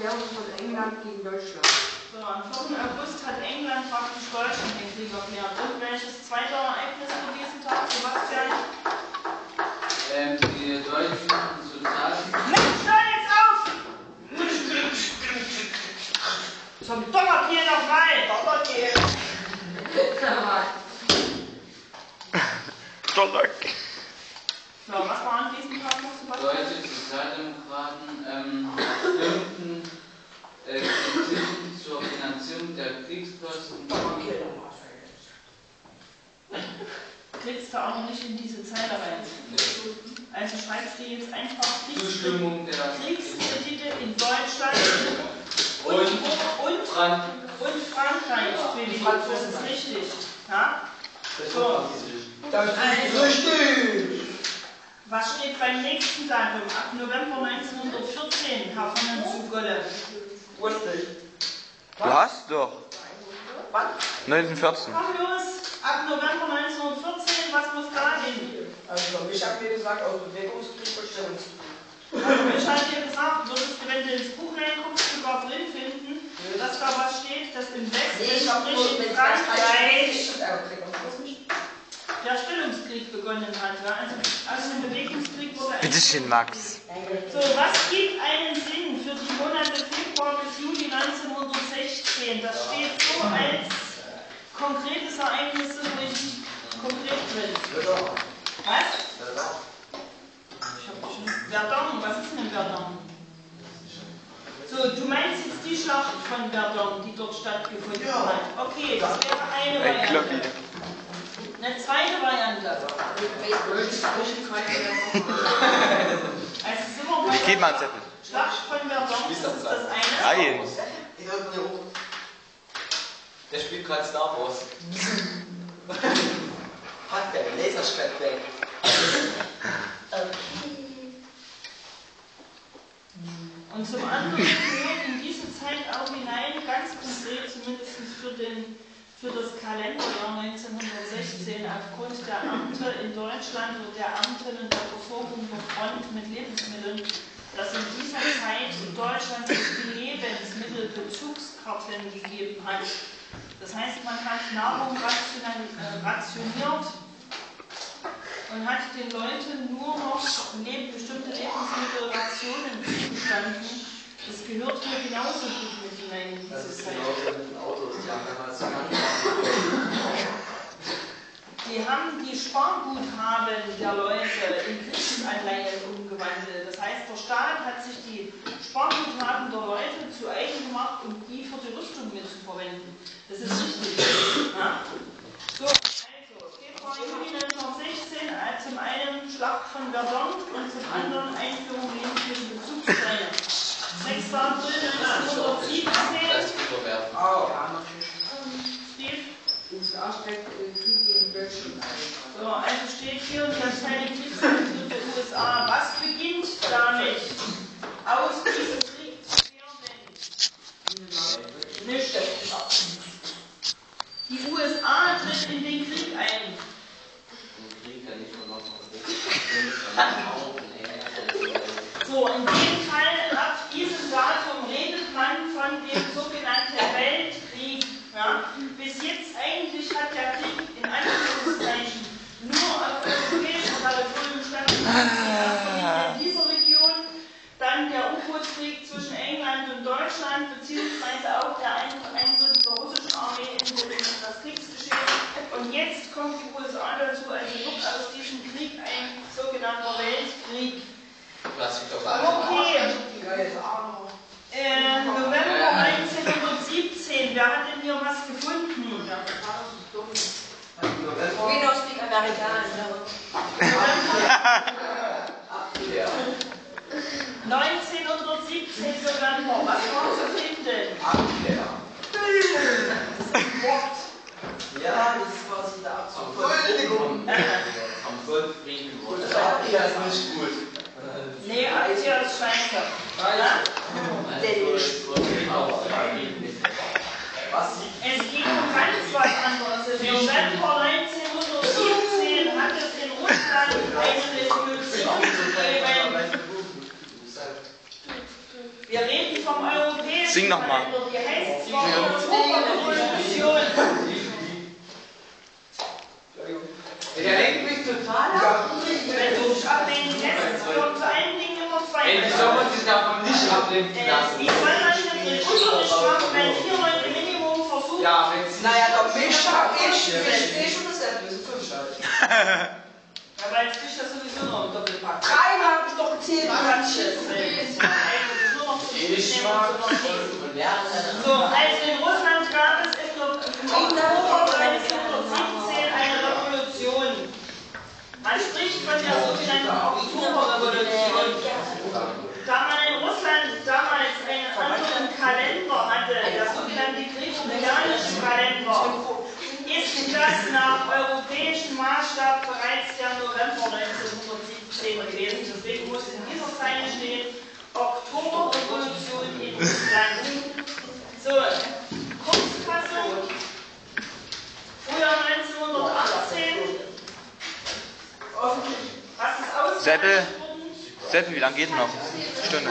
Erklärung von England gegen Deutschland. So, am 4. August hat England praktisch Deutschland den Krieg erklärt. Und welches zweite Ereignis an diesem Tag, Sebastian? Die deutschen Soldaten. Mensch, hör jetzt auf! Zum Donnerkehl nochmal! Donnerkehl! Donnerkehl. So, was war an diesem Tag noch, Sebastian? Deutsche Sozialdemokraten stimmten Kritik zur Finanzierung der Kriegskosten. Kriegst du auch noch nicht in diese Zeile rein. Also schreibst du jetzt einfach Zustimmung der Kriegskredite in Deutschland und Frankreich. Das ist richtig. Ja? So. Das ist richtig! Was steht beim nächsten Datum? Ab November 1914, Herr von den Zugolle. Wusste ich. Du hast doch. Was? 1914. Komm los! Ab November 1914, was muss da hin? Also, ich habe mir gesagt, aus Bewegungskrieg Bestellungskrieg. Ich habe dir gesagt, würdest du, wenn du ins Buch reinguckst, sogar drin finden, dass da was steht, dass im Westen, Nee, ich habe nur, sprich wenn in es ganz Frankreich, nicht. der Stellungskrieg begonnen hat. Ja? Also aus dem Bewegungskrieg wurde Bitte schön, Max. So, was gibt einen Sinn für die Monate Februar bis Juli 1916? Das steht so als konkretes Ereignis, wo ich nicht konkret bin. Was? Ich hab schon. Verdun, was ist denn Verdun? So, du meinst jetzt die Schlacht von Verdun, die dort stattgefunden hat. Okay, das wäre eine Variante. Eine zweite Variante. Also sind wir bei Geht mal einen Zettel. Schlacht von Verdun, das ist das eine. Nein. Der spielt gerade Star Wars. Hat der Laserschwert weg. Und zum anderen gehört in diese Zeit auch hinein, ganz konkret, zumindest für das Kalenderjahr 1916, aufgrund der Ernte in Deutschland oder der Ernten und der Versorgung der Front mit Lebensmitteln, dass in dieser Zeit in Deutschland sich die Lebensmittelbezugskarten gegeben hat. Das heißt, man hat Nahrung rationiert und hat den Leuten nur noch bestimmte Lebensmittelrationen zugestanden. Das gehört hier genauso gut mit hinein in diese Zeit. Die haben die Sparguthaben der Leute in Kriegsanleihen umgewandelt. Das heißt, der Staat hat sich die Sparguthaben der Leute zu eigen gemacht, um die für die Rüstung mitzuverwenden. Das ist richtig. Ja? So, also, Februar, Juli 1916, zum einen Schlacht von Verdun und zum anderen Einführung Lebensmittelbezugspläne. 6. April 1917. Steve? USA steckt Krieg gegen Deutschland ein. So, also steht hier, dass keine Kriegsmittel der USA. Was beginnt damit, aus diesem Krieg zu werden? Nichts. Die USA tritt in den Krieg ein. So, in dem Fall, ab diesem Datum redet man von dem sogenannten Weltkrieg. Ja? Bis jetzt eigentlich hat der Krieg in Anführungszeichen nur auf europäischer Territorium stattgefunden, in dieser Region, dann der U-Boot-Krieg zwischen England und Deutschland, beziehungsweise auch der Eingriff der russischen Armee in das Kriegsgeschehen. Und jetzt kommt die USA dazu, also wird aus diesem Krieg ein sogenannter Weltkrieg. Okay. November 1917, wer hat denn hier was gefunden? We don't speak Amerikaans. 1917 November, was war zu finden? Wort. Ja, das war so der Abzug von am Goldfrieden. Das ist nicht gut. Nee, Aktia ist scheiße. Ja? Es ging um ganz was anderes. Im November 1917 hat es in Russland eine Revolution gegeben. Wir reden vom Europäischen Sing noch mal. Die heißt zwar Oktoberrevolution. Der lenkt mich total ab. Wenn du ab den Tests kommt vor allen Dingen immer zwei. Ey, die soll man sich davon nicht ablenken lassen. Die soll man nicht mit Unterricht machen, wenn 4 Leute Minimum versuchen. Ja, wenn sie Naja, doch mich hab ich schon das Erblöse 5 halt. Ja, weil es ist ja sowieso noch ein Doppelpack. 3 habe ich doch gezählt. So, also in Russland gab es im Oktober 1917 eine Revolution. Man spricht von der sogenannten Oktoberrevolution. Da man in Russland damals einen anderen Kalender hatte, der sogenannte gregorianische Kalender, ist das nach europäischem Maßstab bereits der November 1917 gewesen. Deswegen muss in dieser Zeile stehen Oktoberrevolution in Russland. So, Kurzfassung. Frühjahr 1918. Was ist ausgezeichnet worden? Seppel, wie lange geht noch? Stunde.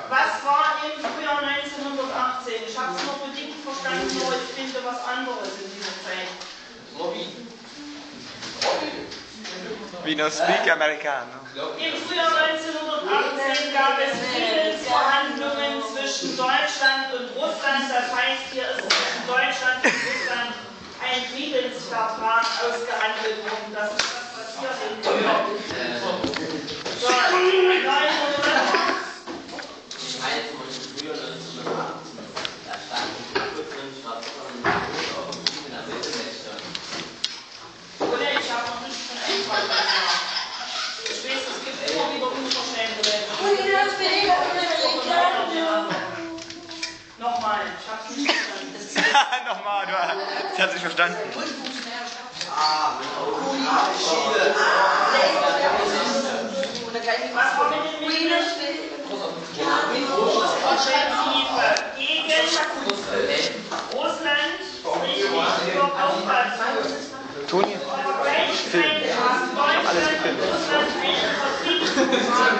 Was war im Frühjahr 1918? Ich habe es nur bedingt verstanden, aber ich finde was anderes in dieser Zeit. Vino speak Americano. Im Frühjahr 1918 gab es Friedensverhandlungen zwischen Deutschland und Russland. Das heißt, hier ist zwischen Deutschland und Russland ein Friedensvertrag ausgehandelt worden. Das ist das, was hier steht. So, 9. November. Oder ich habe noch nicht von Einfall gesagt. Ich weiß, es gibt immer wieder Unverschämte. Nochmal, ich hab's nicht verstanden. Nochmal, sie hat sich verstanden. Was war mit den Medien? Offensive gegen Russland, nicht über Auffassung. Toni? Aber gleichzeitig hat Deutschland und Russland einen Vertriebsvertrag